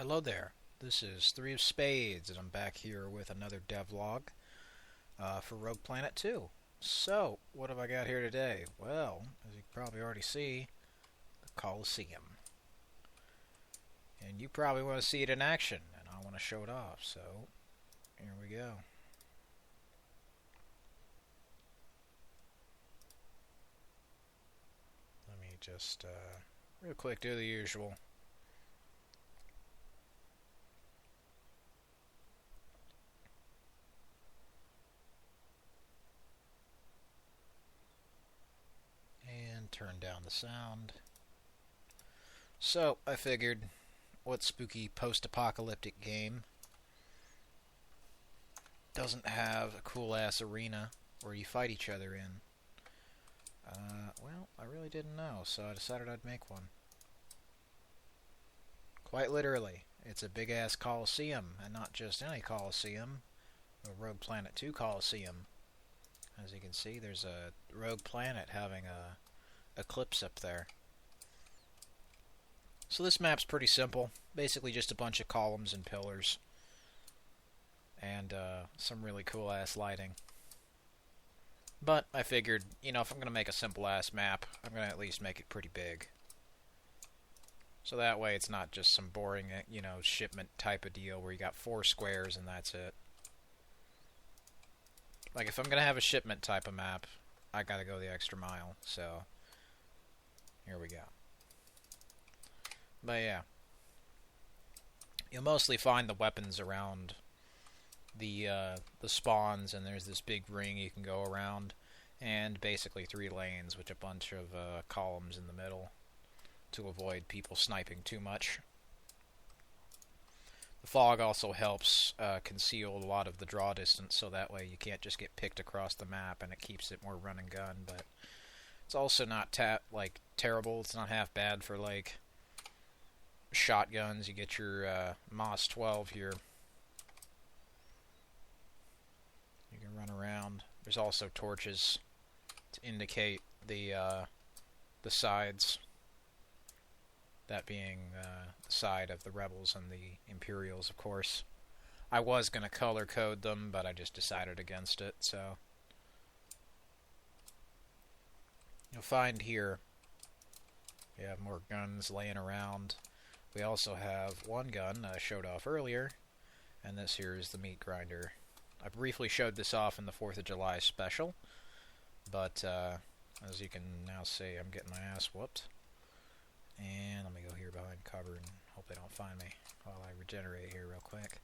Hello there. This is Three of Spades, and I'm back here with another devlog for Rogue Planet 2. So, what have I got here today? Well, as you can probably already see, the Colosseum. And you probably want to see it in action, and I want to show it off, so here we go. Let me just, real quick, do the usual. And turn down the sound. So, I figured, what spooky post-apocalyptic game doesn't have a cool-ass arena where you fight each other in? Well, I really didn't know, so I decided I'd make one. Quite literally, it's a big-ass Colosseum, and not just any Colosseum, a Rogue Planet 2 Colosseum. As you can see, there's a rogue planet having a eclipse up there. So this map's pretty simple. Basically just a bunch of columns and pillars. And some really cool-ass lighting. But I figured, you know, if I'm going to make a simple-ass map, I'm going to at least make it pretty big. So that way it's not just some boring, you know, shipment type of deal where you got 4 squares and that's it. Like, if I'm going to have a shipment type of map, I got to go the extra mile, so here we go. But yeah, you'll mostly find the weapons around the spawns, and there's this big ring you can go around, and basically 3 lanes with a bunch of columns in the middle to avoid people sniping too much. The fog also helps conceal a lot of the draw distance, so that way you can't just get picked across the map, and it keeps it more run and gun. But it's also not terrible. It's not half bad for like shotguns. You get your Moss 12 here. You can run around. There's also torches to indicate the sides. That being the side of the Rebels and the Imperials, of course. I was going to color code them, but I just decided against it, so. You'll find here, we have more guns laying around. We also have one gun I showed off earlier, and this here is the meat grinder. I briefly showed this off in the 4th of July special, but as you can now see, I'm getting my ass whooped. And let me go here behind cover and hope they don't find me while I regenerate here real quick.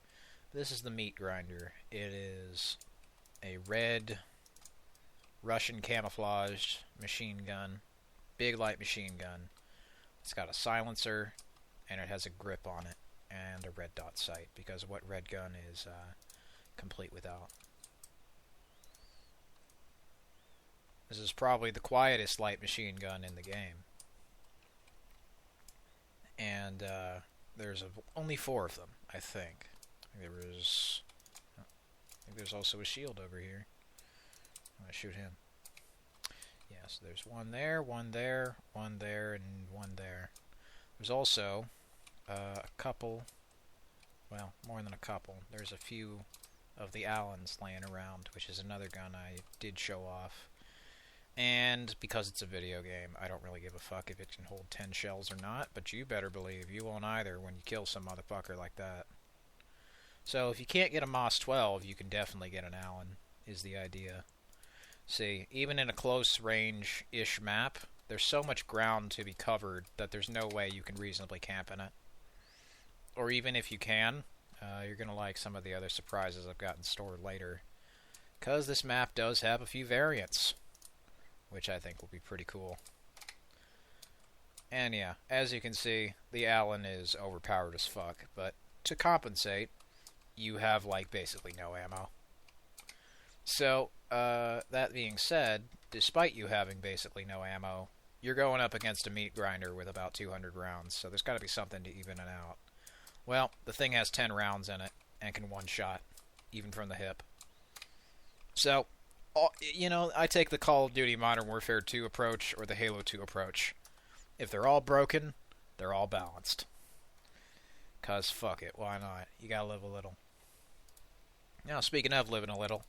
This is the meat grinder. It is a red Russian camouflaged machine gun. Big light machine gun. It's got a silencer and it has a grip on it and a red dot sight, because what red gun is complete without. This is probably the quietest light machine gun in the game. And there's only 4 of them, I think. I think there's also a shield over here. I'm gonna shoot him. Yes, there's one there, one there, one there, and one there. There's also a couple, well, more than a couple. There's a few of the Allens laying around, which is another gun I did show off. And because it's a video game, I don't really give a fuck if it can hold 10 shells or not, but you better believe you won't either when you kill some motherfucker like that. So if you can't get a Moss 12, you can definitely get an Allen, is the idea. See, even in a close range-ish map, there's so much ground to be covered that there's no way you can reasonably camp in it. Or even if you can, you're going to like some of the other surprises I've got in store later. Because this map does have a few variants, which I think will be pretty cool. And yeah, as you can see, the Allen is overpowered as fuck, but to compensate, you have like basically no ammo. So, that being said, despite you having basically no ammo, you're going up against a meat grinder with about 200 rounds, so there's got to be something to even it out. Well, the thing has 10 rounds in it, and can one-shot, even from the hip. So, you know, I take the Call of Duty Modern Warfare 2 approach or the Halo 2 approach. If they're all broken, they're all balanced. 'cause fuck it, why not? You gotta live a little. Now, speaking of living a little,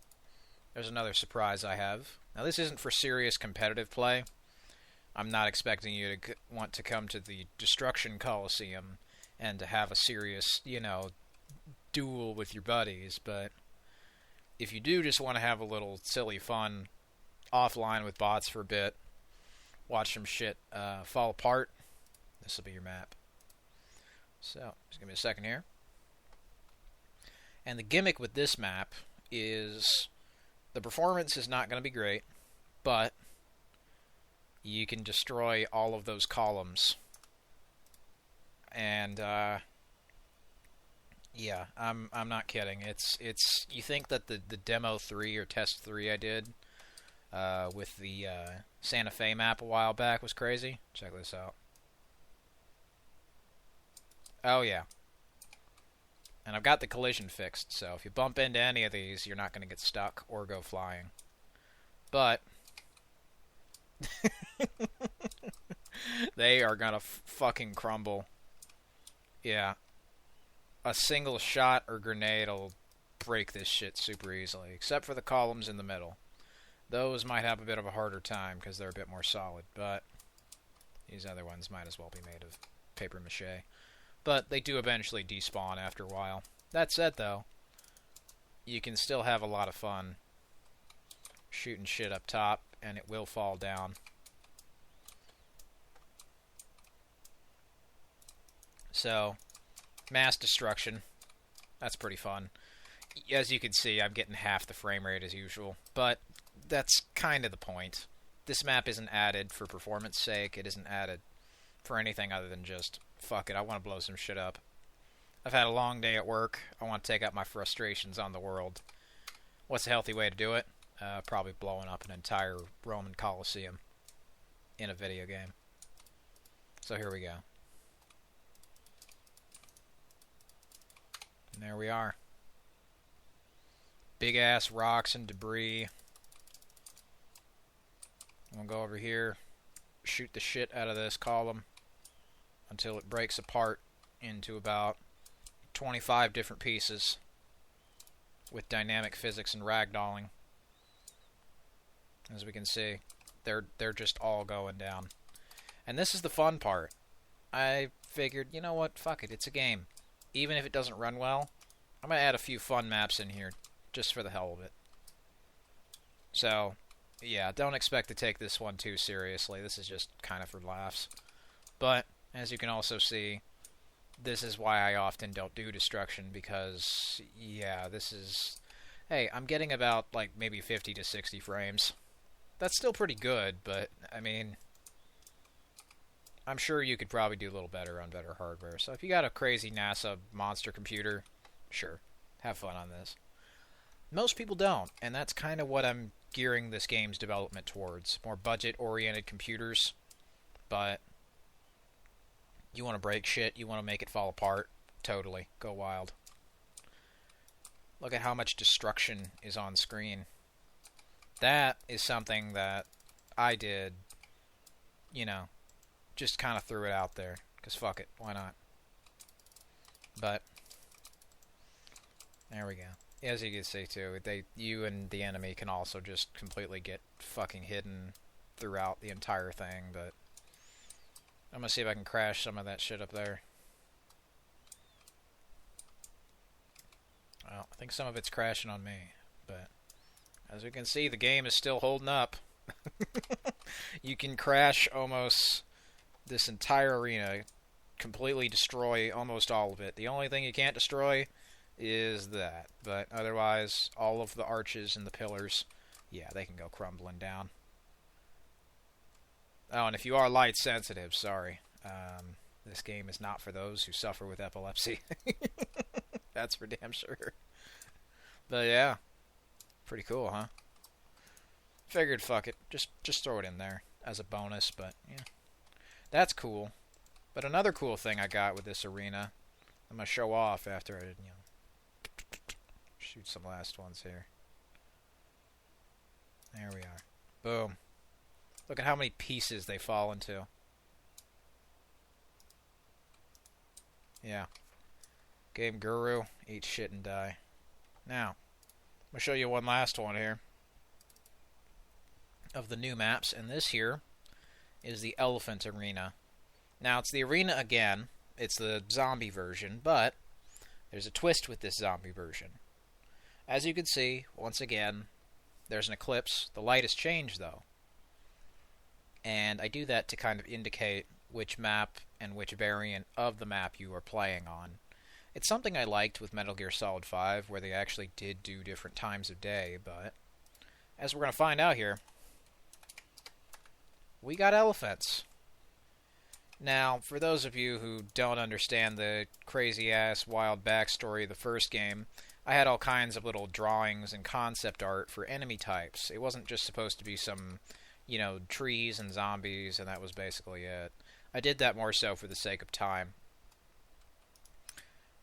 there's another surprise I have. Now, this isn't for serious competitive play. I'm not expecting you to want to come to the Destruction Coliseum and to have a serious, you know, duel with your buddies, but if you do just want to have a little silly fun offline with bots for a bit, watch some shit fall apart, this will be your map. So, just give me a second here. And the gimmick with this map is the performance is not going to be great, but you can destroy all of those columns. And yeah, I'm not kidding. It's you think that the demo 3 or test 3 I did with the Santa Fe map a while back was crazy? Check this out. Oh yeah. And I've got the collision fixed, so if you bump into any of these, you're not going to get stuck or go flying. But they are going to fucking crumble. Yeah. A single shot or grenade will break this shit super easily, except for the columns in the middle. Those might have a bit of a harder time because they're a bit more solid, but these other ones might as well be made of paper mache. But they do eventually despawn after a while. That said, though, you can still have a lot of fun shooting shit up top, and it will fall down. So, mass destruction. That's pretty fun. As you can see, I'm getting half the frame rate as usual, but that's kind of the point. This map isn't added for performance sake. It isn't added for anything other than just, fuck it, I want to blow some shit up. I've had a long day at work. I want to take out my frustrations on the world. What's a healthy way to do it? Probably blowing up an entire Roman Colosseum in a video game. So here we go. And there we are. Big ass rocks and debris. We'll go over here, shoot the shit out of this column until it breaks apart into about 25 different pieces with dynamic physics and ragdolling. As we can see, they're just all going down. And this is the fun part. I figured, you know what, fuck it, it's a game. Even if it doesn't run well, I'm going to add a few fun maps in here just for the hell of it. So, yeah, don't expect to take this one too seriously. This is just kind of for laughs. But, as you can also see, this is why I often don't do destruction, because, yeah, this is... Hey, I'm getting about, like, maybe 50 to 60 frames. That's still pretty good, but, I mean... I'm sure you could probably do a little better on better hardware. So if you got a crazy NASA monster computer, sure, have fun on this. Most people don't, and that's kind of what I'm gearing this game's development towards. More budget-oriented computers, but you want to break shit, you want to make it fall apart, totally, go wild. Look at how much destruction is on screen. That is something that I did, you know, just kind of threw it out there, because fuck it, why not? But, there we go. As you can see too, you and the enemy can also just completely get fucking hidden throughout the entire thing, but I'm gonna see if I can crash some of that shit up there. Well, I think some of it's crashing on me, but as we can see, the game is still holding up. You can crash almost this entire arena, completely destroy almost all of it. The only thing you can't destroy is that, but otherwise, all of the arches and the pillars, yeah, they can go crumbling down. Oh, and if you are light sensitive, sorry, this game is not for those who suffer with epilepsy. That's for damn sure. But yeah, pretty cool, huh? Figured, fuck it, just throw it in there as a bonus, but yeah. That's cool. But another cool thing I got with this arena, I'm going to show off after I, shoot some last ones here. There we are. Boom. Look at how many pieces they fall into. Yeah. Game Guru, eat shit and die. Now, I'm going to show you one last one here of the new maps, and this here is the Elephant Arena. Now, it's the arena again. It's the zombie version, but there's a twist with this zombie version. As you can see, once again, there's an eclipse. The light has changed, though. And I do that to kind of indicate which map and which variant of the map you are playing on. It's something I liked with Metal Gear Solid 5, where they actually did do different times of day, but as we're going to find out here, we got elephants. Now, for those of you who don't understand the crazy-ass wild backstory of the first game, I had all kinds of little drawings and concept art for enemy types. It wasn't just supposed to be some, you know, trees and zombies, and that was basically it. I did that more so for the sake of time.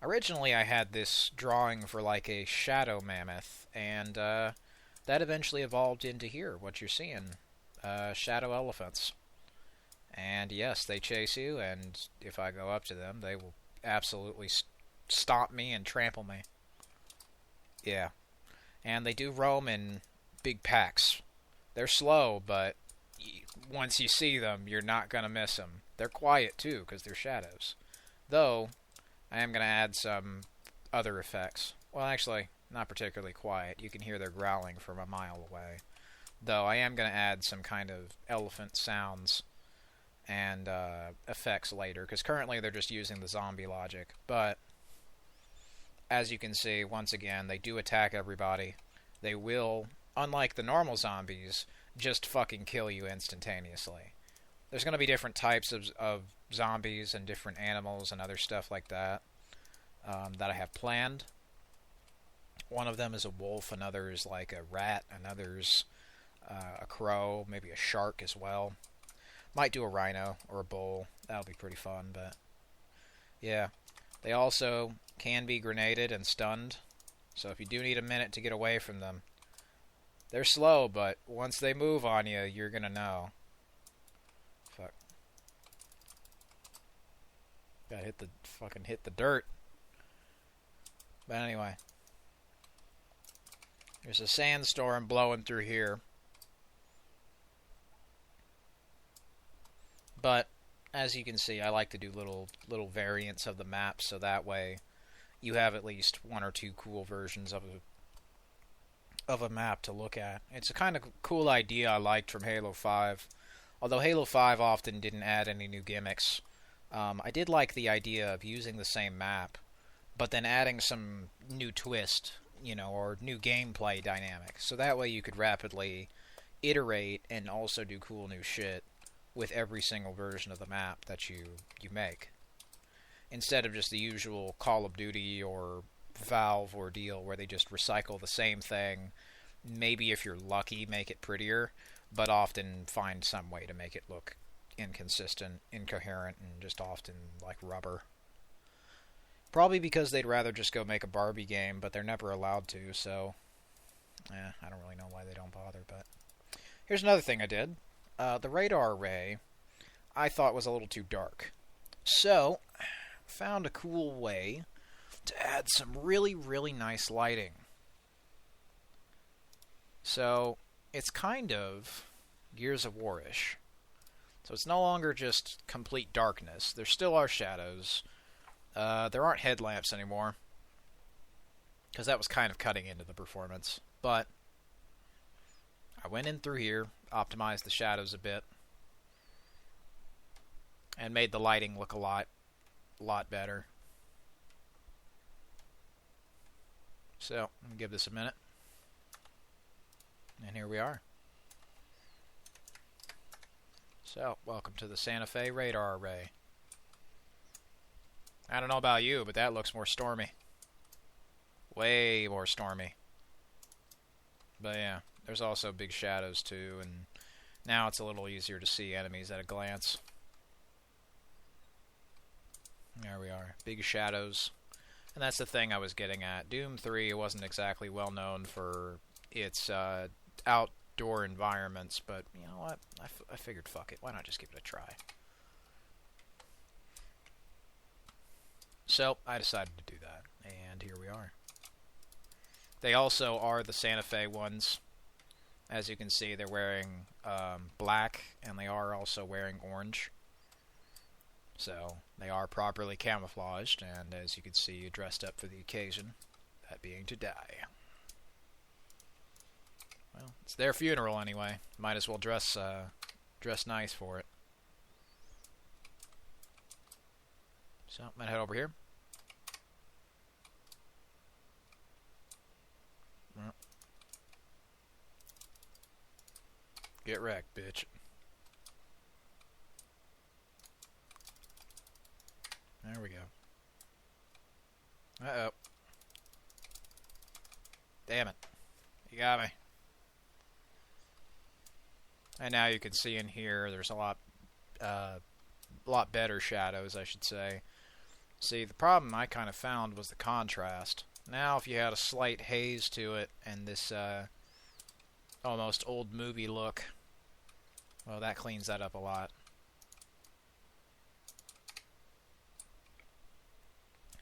Originally, I had this drawing for like a shadow mammoth, and that eventually evolved into here, what you're seeing. Shadow elephants. And yes, they chase you, and if I go up to them, they will absolutely stomp me and trample me. Yeah. And they do roam in big packs. They're slow, but once you see them, you're not going to miss them. They're quiet, too, because they're shadows. Though, I am going to add some other effects. Well, actually, not particularly quiet. You can hear their growling from a mile away. Though, I am going to add some kind of elephant sounds and effects later, because currently they're just using the zombie logic. But, as you can see, once again, they do attack everybody. They will, unlike the normal zombies, just fucking kill you instantaneously. There's going to be different types of zombies and different animals and other stuff like that that I have planned. One of them is a wolf, another is like a rat, another's a crow, maybe a shark as well. Might do a rhino or a bull. That'll be pretty fun, but yeah. They also can be grenaded and stunned, so if you do need a minute to get away from them, they're slow, but once they move on you, you're gonna know. Fuck. Gotta fucking hit the dirt. But anyway. There's a sandstorm blowing through here. But, as you can see, I like to do little variants of the map, so that way you have at least one or two cool versions of a map to look at. It's a kind of cool idea I liked from Halo 5. Although Halo 5 often didn't add any new gimmicks, I did like the idea of using the same map, but then adding some new twist, you know, or new gameplay dynamic. So that way you could rapidly iterate and also do cool new shit with every single version of the map that you make. Instead of just the usual Call of Duty or Valve ordeal where they just recycle the same thing, maybe if you're lucky make it prettier, but often find some way to make it look inconsistent, incoherent, and just often like rubber. Probably because they'd rather just go make a Barbie game, but they're never allowed to, so I don't really know why they don't bother. But here's another thing I did. The radar array I thought was a little too dark. So, found a cool way to add some really, really nice lighting. So, it's kind of Gears of War-ish. So it's no longer just complete darkness. There still are shadows. There aren't headlamps anymore, because that was kind of cutting into the performance. But I went in through here, optimized the shadows a bit, and made the lighting look a lot better. So, I'm going to give this a minute. And here we are. So, welcome to the Santa Fe radar array. I don't know about you, but that looks more stormy. Way more stormy. But yeah, there's also big shadows too, and now it's a little easier to see enemies at a glance. There we are. Big shadows. And that's the thing I was getting at. Doom 3 wasn't exactly well known for its outdoor environments, but you know what? I figured, fuck it. Why not just give it a try? So, I decided to do that. And here we are. They also are the Santa Fe ones. As you can see, they're wearing black, and they are also wearing orange. So, they are properly camouflaged, and as you can see, dressed up for the occasion, that being to die. Well, it's their funeral anyway. Might as well dress nice for it. So, I'm gonna head over here. Get wrecked, bitch. There we go. Uh-oh. Damn it. You got me. And now you can see in here, there's a lot better shadows, I should say. See, the problem I kind of found was the contrast. Now, if you had a slight haze to it, and this almost old movie look, well, that cleans that up a lot.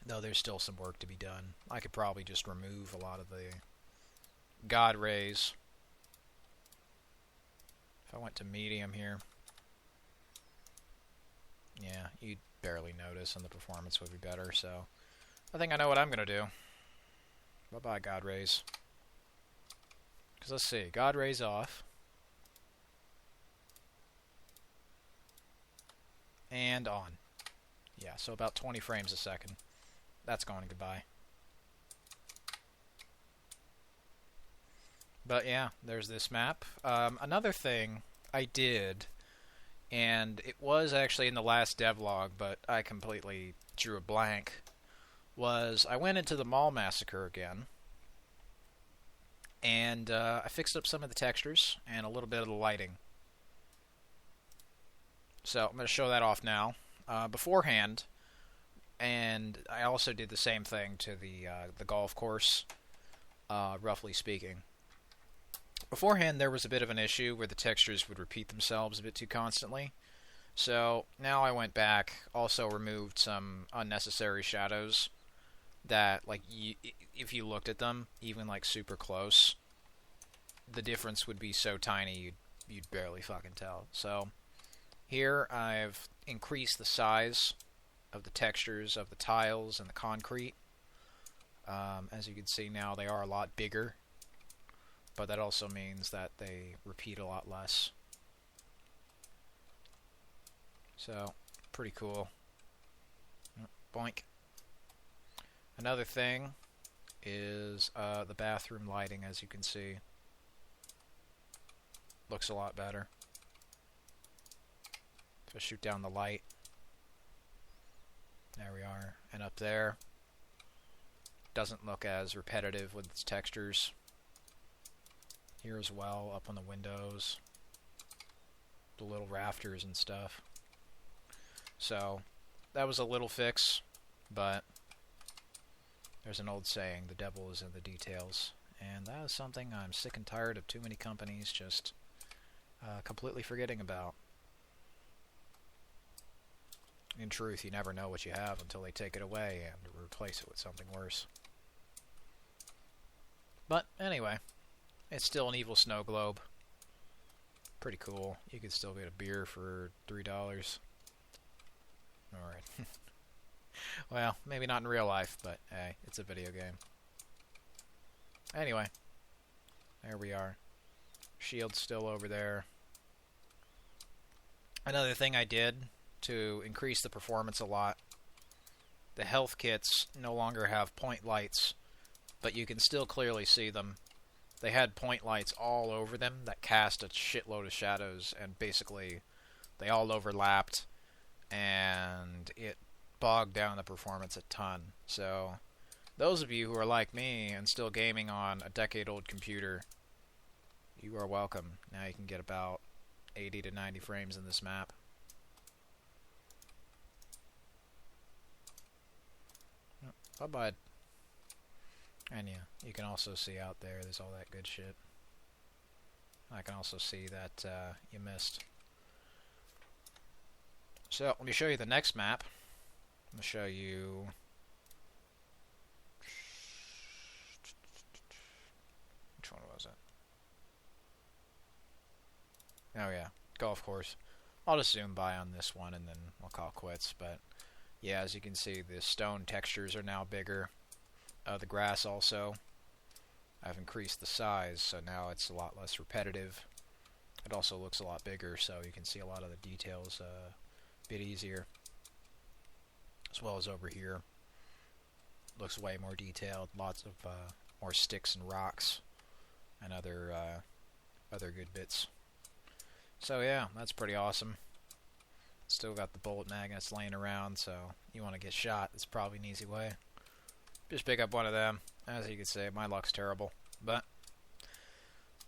Though there's still some work to be done. I could probably just remove a lot of the God rays. If I went to medium here, yeah, you'd barely notice and the performance would be better, so I think I know what I'm going to do. Bye-bye, God rays. Because let's see, God rays off. And on. Yeah, so about 20 frames a second. That's going goodbye. But yeah, there's this map. Another thing I did, and it was actually in the last devlog, but I completely drew a blank, was I went into the mall massacre again, and I fixed up some of the textures and a little bit of the lighting. So I'm going to show that off now. Beforehand, and I also did the same thing to the golf course, roughly speaking. Beforehand, there was a bit of an issue where the textures would repeat themselves a bit too constantly. So now I went back, also removed some unnecessary shadows that, like, if you looked at them, even like super close, the difference would be so tiny you'd barely fucking tell. So here I've increased the size of the textures of the tiles and the concrete. As you can see now, they are a lot bigger, but that also means that they repeat a lot less. So, pretty cool. Boink. Another thing is the bathroom lighting, as you can see. Looks a lot better. If I shoot down the light. There we are. And up there, doesn't look as repetitive with its textures. Here as well, up on the windows, the little rafters and stuff. So, that was a little fix, but there's an old saying, the devil is in the details. And that is something I'm sick and tired of too many companies just completely forgetting about. In truth, you never know what you have until they take it away and replace it with something worse. But anyway, it's still an evil snow globe. Pretty cool. You could still get a beer for $3. Alright. Well, maybe not in real life, but hey, it's a video game. Anyway, there we are. Shield's still over there. Another thing I did to increase the performance a lot, the health kits no longer have point lights, but you can still clearly see them. They had point lights all over them that cast a shitload of shadows, and basically they all overlapped, and it bogged down the performance a ton. So those of you who are like me and still gaming on a decade-old computer, you are welcome. Now you can get about 80 to 90 frames in this map. Bye-bye. And yeah, you can also see out there's all that good shit. I can also see that you missed. So, let me show you the next map. I'm going to show you Oh yeah, golf course. I'll just zoom by on this one and then we'll call quits. But yeah, as you can see, the stone textures are now bigger. The grass also. I've increased the size, so now it's a lot less repetitive. It also looks a lot bigger, so you can see a lot of the details a bit easier. As well as over here. Looks way more detailed. Lots of more sticks and rocks and other good bits. So yeah, that's pretty awesome. Still got the bullet magnets laying around, so you want to get shot, it's probably an easy way. Just pick up one of them. As you can see, my luck's terrible. But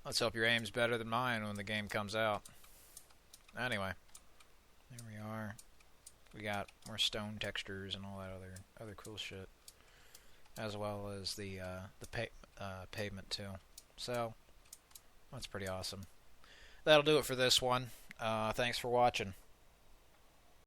let's hope your aim's better than mine when the game comes out. Anyway, there we are. We got more stone textures and all that other cool shit, as well as the pavement too. So that's pretty awesome. That'll do it for this one. Thanks for watching.